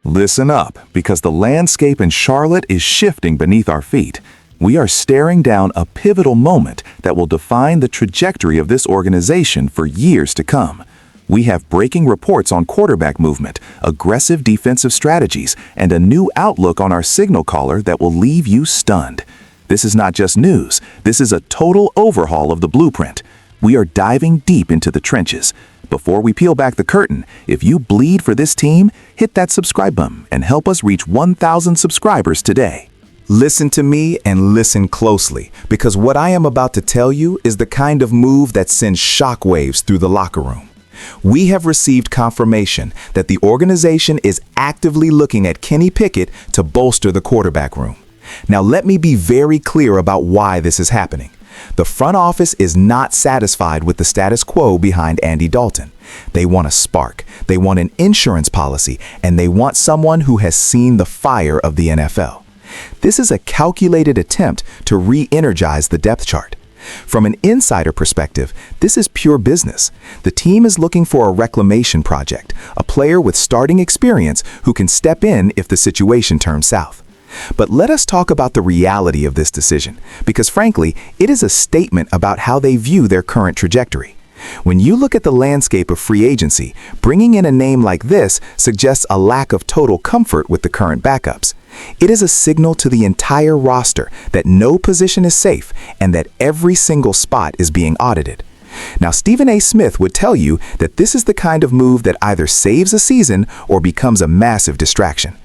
Listen up, because the landscape in Charlotte is shifting beneath our feet. We are staring down a pivotal moment that will define the trajectory of this organization for years to come. We have breaking reports on quarterback movement, aggressive defensive strategies, and a new outlook on our signal caller that will leave you stunned. This is not just news. This is a total overhaul of the blueprint. We are diving deep into the trenches. Before we peel back the curtain, if you bleed for this team, hit that subscribe button and help us reach 1,000 subscribers today. Listen to me and listen closely, because what I am about to tell you is the kind of move that sends shockwaves through the locker room. We have received confirmation that the organization is actively looking at Kenny Pickett to bolster the quarterback room. Now, let me be very clear about why this is happening. The front office is not satisfied with the status quo behind Andy Dalton. They want a spark, they want an insurance policy, and they want someone who has seen the fire of the NFL. This is a calculated attempt to re-energize the depth chart. From an insider perspective, this is pure business. The team is looking for a reclamation project, a player with starting experience who can step in if the situation turns south. But let us talk about the reality of this decision, because frankly, it is a statement about how they view their current trajectory. When you look at the landscape of free agency, bringing in a name like this suggests a lack of total comfort with the current backups. It is a signal to the entire roster that no position is safe and that every single spot is being audited. Now, Stephen A. Smith would tell you that this is the kind of move that either saves a season or becomes a massive distraction.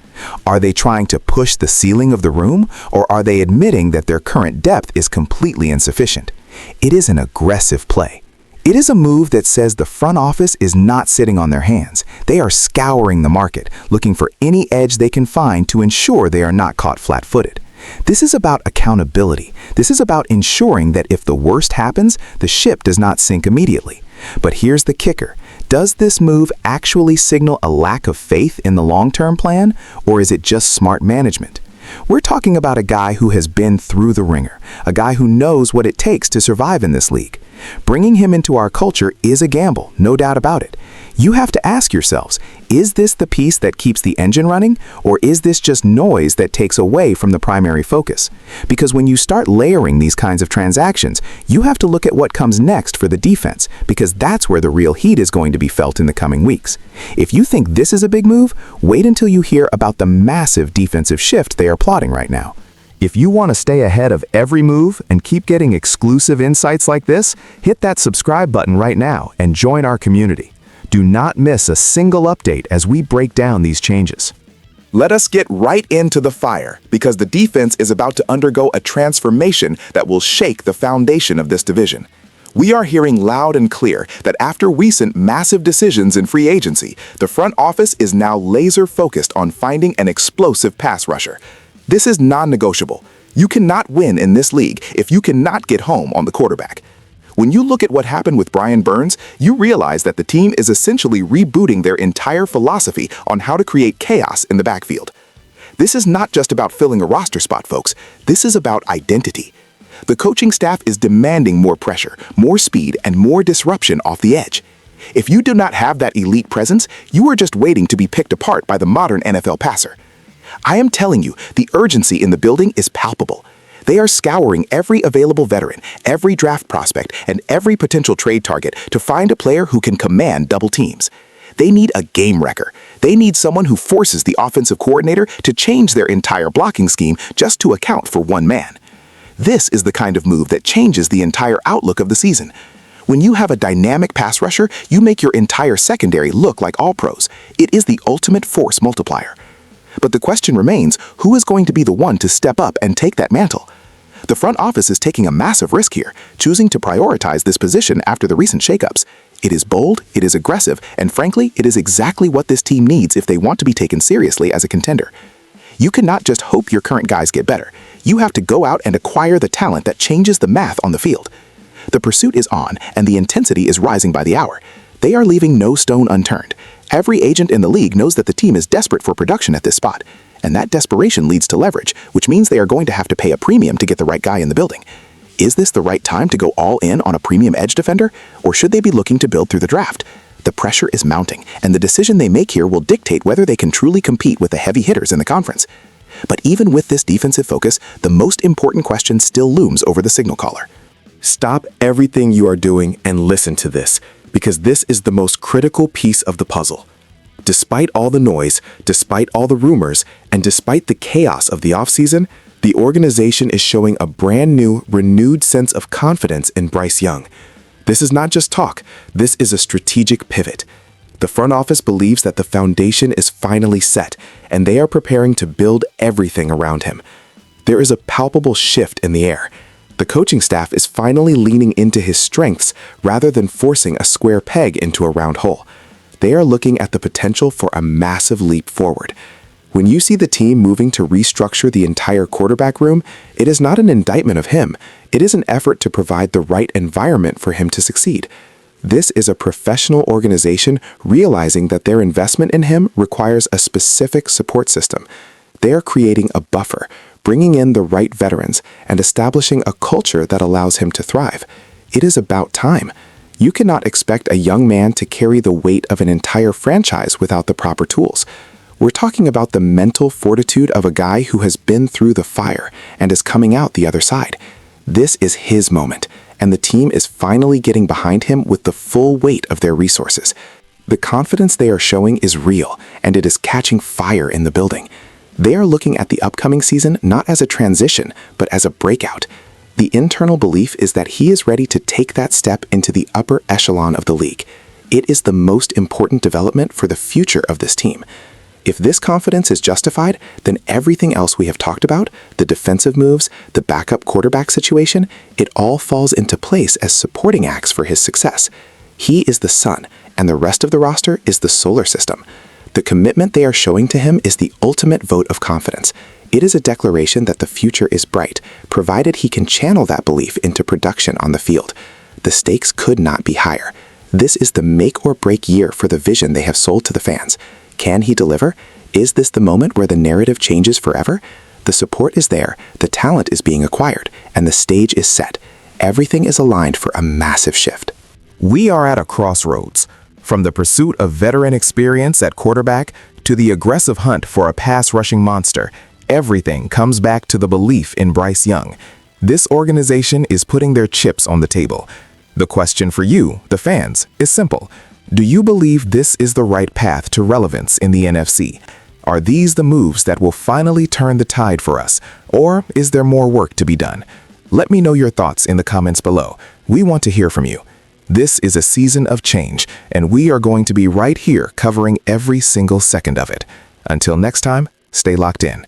Are they trying to push the ceiling of the room, or are they admitting that their current depth is completely insufficient? It is an aggressive play. It is a move that says the front office is not sitting on their hands. They are scouring the market, looking for any edge they can find to ensure they are not caught flat-footed. This is about accountability. This is about ensuring that if the worst happens, the ship does not sink immediately. But here's the kicker. Does this move actually signal a lack of faith in the long-term plan, or is it just smart management? We're talking about a guy who has been through the ringer, a guy who knows what it takes to survive in this league. Bringing him into our culture is a gamble, no doubt about it. You have to ask yourselves, is this the piece that keeps the engine running, or is this just noise that takes away from the primary focus? Because when you start layering these kinds of transactions, you have to look at what comes next for the defense, because that's where the real heat is going to be felt in the coming weeks. If you think this is a big move, wait until you hear about the massive defensive shift they are plotting right now. If you want to stay ahead of every move and keep getting exclusive insights like this, hit that subscribe button right now and join our community. Do not miss a single update as we break down these changes. Let us get right into the fire, because the defense is about to undergo a transformation that will shake the foundation of this division. We are hearing loud and clear that after recent massive decisions in free agency, the front office is now laser-focused on finding an explosive pass rusher. This is non-negotiable. You cannot win in this league if you cannot get home on the quarterback. When you look at what happened with Brian Burns, you realize that the team is essentially rebooting their entire philosophy on how to create chaos in the backfield. This is not just about filling a roster spot, folks. This is about identity. The coaching staff is demanding more pressure, more speed, and more disruption off the edge. If you do not have that elite presence, you are just waiting to be picked apart by the modern NFL passer. I am telling you, the urgency in the building is palpable. They are scouring every available veteran, every draft prospect, and every potential trade target to find a player who can command double teams. They need a game wrecker. They need someone who forces the offensive coordinator to change their entire blocking scheme just to account for one man. This is the kind of move that changes the entire outlook of the season. When you have a dynamic pass rusher, you make your entire secondary look like all pros. It is the ultimate force multiplier. But the question remains, who is going to be the one to step up and take that mantle? The front office is taking a massive risk here, choosing to prioritize this position after the recent shakeups. It is bold, it is aggressive, and frankly, it is exactly what this team needs if they want to be taken seriously as a contender. You cannot just hope your current guys get better. You have to go out and acquire the talent that changes the math on the field. The pursuit is on, and the intensity is rising by the hour. They are leaving no stone unturned. Every agent in the league knows that the team is desperate for production at this spot, and that desperation leads to leverage, which means they are going to have to pay a premium to get the right guy in the building. Is this the right time to go all in on a premium edge defender, or should they be looking to build through the draft? The pressure is mounting, and the decision they make here will dictate whether they can truly compete with the heavy hitters in the conference. But even with this defensive focus, the most important question still looms over the signal caller. Stop everything you are doing and listen to this, because this is the most critical piece of the puzzle. Despite all the noise, despite all the rumors, and despite the chaos of the offseason, the organization is showing a brand new, renewed sense of confidence in Bryce Young. This is not just talk, this is a strategic pivot. The front office believes that the foundation is finally set, and they are preparing to build everything around him. There is a palpable shift in the air. The coaching staff is finally leaning into his strengths rather than forcing a square peg into a round hole. They are looking at the potential for a massive leap forward. When you see the team moving to restructure the entire quarterback room, it is not an indictment of him. It is an effort to provide the right environment for him to succeed. This is a professional organization realizing that their investment in him requires a specific support system. They are creating a buffer, bringing in the right veterans, and establishing a culture that allows him to thrive. It is about time. You cannot expect a young man to carry the weight of an entire franchise without the proper tools. We're talking about the mental fortitude of a guy who has been through the fire and is coming out the other side. This is his moment, and the team is finally getting behind him with the full weight of their resources. The confidence they are showing is real, and it is catching fire in the building. They are looking at the upcoming season not as a transition, but as a breakout. The internal belief is that he is ready to take that step into the upper echelon of the league. It is the most important development for the future of this team. If this confidence is justified, then everything else we have talked about, the defensive moves, the backup quarterback situation, it all falls into place as supporting acts for his success. He is the sun, and the rest of the roster is the solar system. The commitment they are showing to him is the ultimate vote of confidence. It is a declaration that the future is bright, provided he can channel that belief into production on the field. The stakes could not be higher. This is the make or break year for the vision they have sold to the fans. Can he deliver? Is this the moment where the narrative changes forever? The support is there, the talent is being acquired, and the stage is set. Everything is aligned for a massive shift. We are at a crossroads. From the pursuit of veteran experience at quarterback to the aggressive hunt for a pass-rushing monster, everything comes back to the belief in Bryce Young. This organization is putting their chips on the table. The question for you, the fans, is simple. Do you believe this is the right path to relevance in the NFC? Are these the moves that will finally turn the tide for us, or is there more work to be done? Let me know your thoughts in the comments below. We want to hear from you. This is a season of change, and we are going to be right here covering every single second of it. Until next time, stay locked in.